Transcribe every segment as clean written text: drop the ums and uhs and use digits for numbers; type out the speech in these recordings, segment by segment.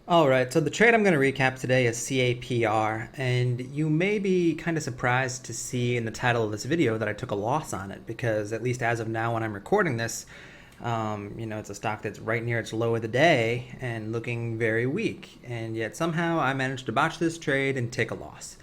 All right, so the trade I'm going to recap today is CAPR, and you may be kind of surprised to see in the title of this video that I took a loss on it because, at least as of now, when I'm recording this, it's a stock that's right near its low of the day and looking very weak, and yet somehow I managed to botch this trade and take a loss.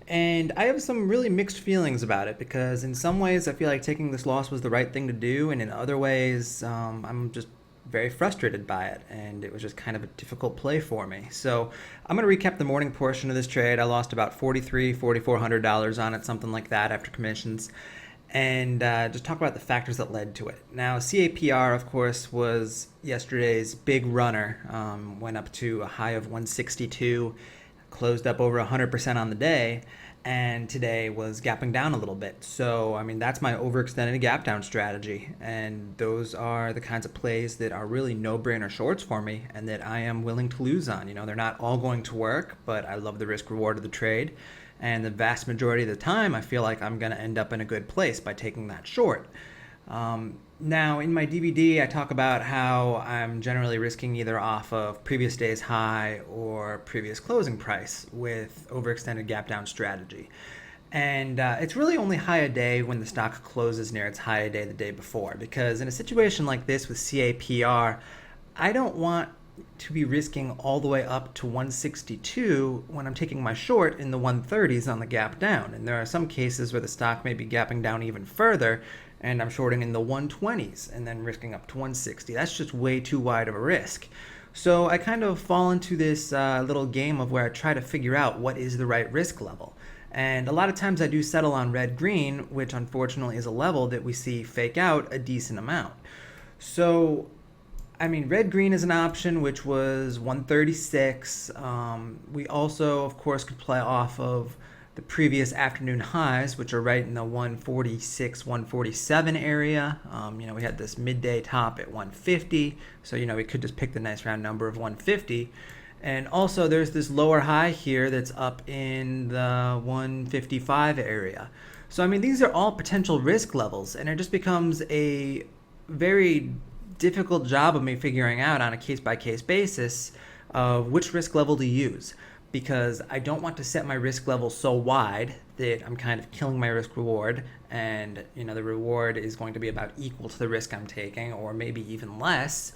And I have some really mixed feelings about it because, in some ways, I feel like taking this loss was the right thing to do, and in other ways, I'm just very frustrated by it, and it was just kind of a difficult play for me. So I'm going to recap the morning portion of this trade. I lost about $4,400 on it, something like that, after commissions, and just talk about the factors that led to it. Now, CAPR, of course, was yesterday's big runner, went up to a high of 162, closed up over 100% on the day, and today was gapping down a little bit. So, that's my overextended gap down strategy. And those are the kinds of plays that are really no-brainer shorts for me and that I am willing to lose on. They're not all going to work, but I love the risk reward of the trade. And the vast majority of the time, I feel like I'm going to end up in a good place by taking that short. Now, in my DVD, I talk about how I'm generally risking either off of previous day's high or previous closing price with overextended gap down strategy. And it's really only high a day when the stock closes near its high a day the day before, because in a situation like this with CAPR, I don't want to be risking all the way up to 162 when I'm taking my short in the 130s on the gap down. And there are some cases where the stock may be gapping down even further, and I'm shorting in the 120s and then risking up to 160. That's just way too wide of a risk. So I kind of fall into this little game of where I try to figure out what is the right risk level. And a lot of times I do settle on red-green, which unfortunately is a level that we see fake out a decent amount. So red-green is an option, which was 136. We also, of course, could play off of the previous afternoon highs, which are right in the 146, 147 area. We had this midday top at 150, so we could just pick the nice round number of 150. And also there's this lower high here that's up in the 155 area. So these are all potential risk levels, and it just becomes a very difficult job of me figuring out on a case-by-case basis of which risk level to use, because I don't want to set my risk level so wide that I'm kind of killing my risk reward, and the reward is going to be about equal to the risk I'm taking, or maybe even less.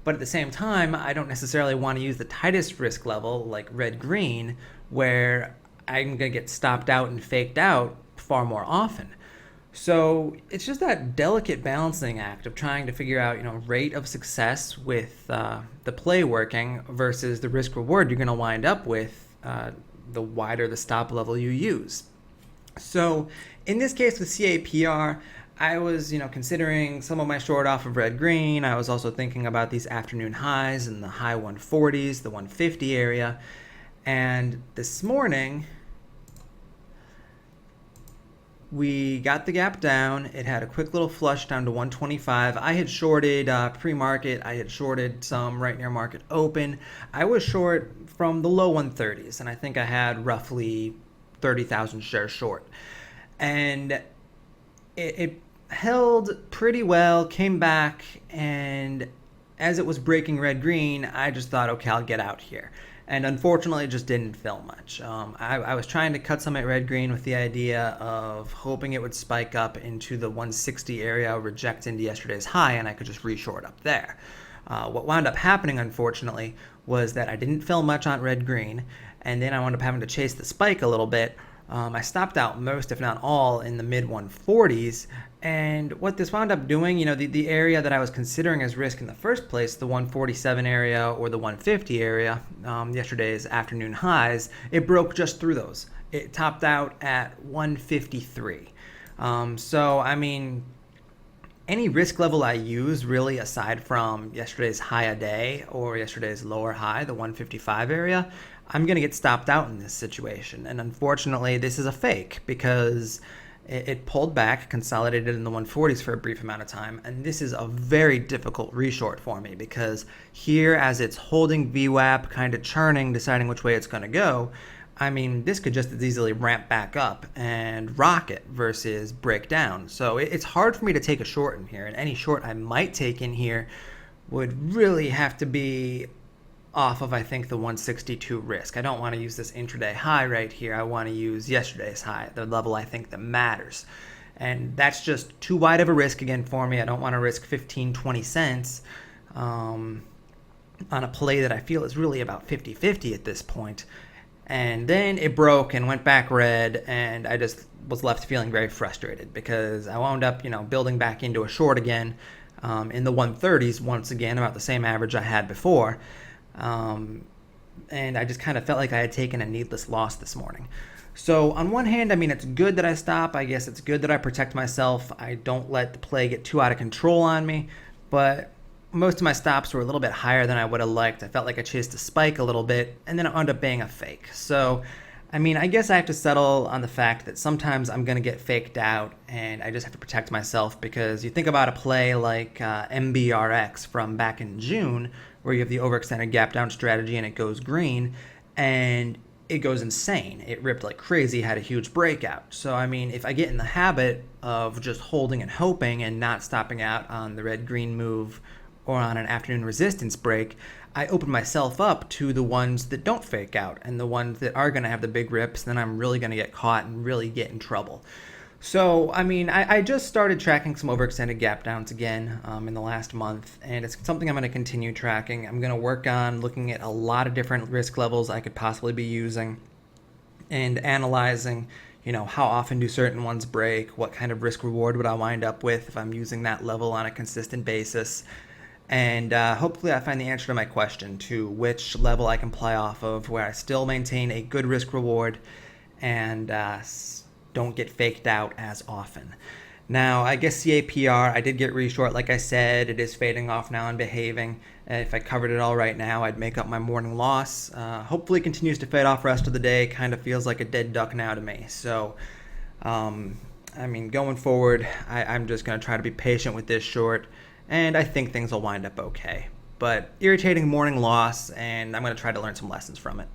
But at the same time, I don't necessarily want to use the tightest risk level like red-green, where I'm going to get stopped out and faked out far more often. So it's just that delicate balancing act of trying to figure out, rate of success with the play working versus the risk reward you're going to wind up with the wider the stop level you use. So in this case with CAPR, I was, considering some of my short off of red-green. I was also thinking about these afternoon highs in the high 140s, the 150 area. And this morning, we got the gap down. It had a quick little flush down to 125. I had shorted pre-market. I had shorted some right near market open. I was short from the low 130s, and I think I had roughly 30,000 shares short. And it held pretty well, came back, and as it was breaking red-green, I just thought, okay, I'll get out here. And unfortunately, it just didn't fill much. I was trying to cut some at red-green with the idea of hoping it would spike up into the 160 area, reject into yesterday's high, and I could just reshort up there. What wound up happening, unfortunately, was that I didn't fill much on red-green, and then I wound up having to chase the spike a little bit. I stopped out most, if not all, in the mid-140s, and what this wound up doing, the area that I was considering as risk in the first place, the 147 area or the 150 area, yesterday's afternoon highs, it broke just through those. It topped out at 153. Any risk level I use, really, aside from yesterday's high a day or yesterday's lower high, the 155 area, I'm going to get stopped out in this situation. And unfortunately, this is a fake because it pulled back, consolidated in the 140s for a brief amount of time. And this is a very difficult reshort for me because here, as it's holding VWAP, kind of churning, deciding which way it's going to go, this could just as easily ramp back up and rocket versus break down. So it's hard for me to take a short in here. And any short I might take in here would really have to be off of, I think, the 162 risk. I don't want to use this intraday high right here. I want to use yesterday's high, the level I think that matters. And that's just too wide of a risk again for me. I don't want to risk 15, 20 cents on a play that I feel is really about 50-50 at this point. And then it broke and went back red, and I just was left feeling very frustrated because I wound up, building back into a short again in the 130s once again, about the same average I had before. And I just kind of felt like I had taken a needless loss this morning. So on one hand, it's good that I stop. I guess it's good that I protect myself. I don't let the play get too out of control on me. But most of my stops were a little bit higher than I would have liked. I felt like I chased a spike a little bit, and then it wound up being a fake. So, I guess I have to settle on the fact that sometimes I'm going to get faked out, and I just have to protect myself, because you think about a play like MBRX from back in June, where you have the overextended gap down strategy and it goes green, and it goes insane. It ripped like crazy, had a huge breakout. So, if I get in the habit of just holding and hoping and not stopping out on the red-green move or on an afternoon resistance break, I open myself up to the ones that don't fake out and the ones that are going to have the big rips. Then I'm really going to get caught and really get in trouble. So, I just started tracking some overextended gap downs again in the last month, and it's something I'm going to continue tracking. I'm going to work on looking at a lot of different risk levels I could possibly be using and analyzing, how often do certain ones break, what kind of risk reward would I wind up with if I'm using that level on a consistent basis. And hopefully I find the answer to my question, to which level I can play off of where I still maintain a good risk reward and don't get faked out as often. Now, I guess CAPR, I did get reshort, like I said. It is fading off now and behaving. If I covered it all right now, I'd make up my morning loss. Hopefully it continues to fade off rest of the day. Kind of feels like a dead duck now to me. So, going forward, I'm just going to try to be patient with this short, and I think things will wind up okay. But irritating morning loss, and I'm going to try to learn some lessons from it.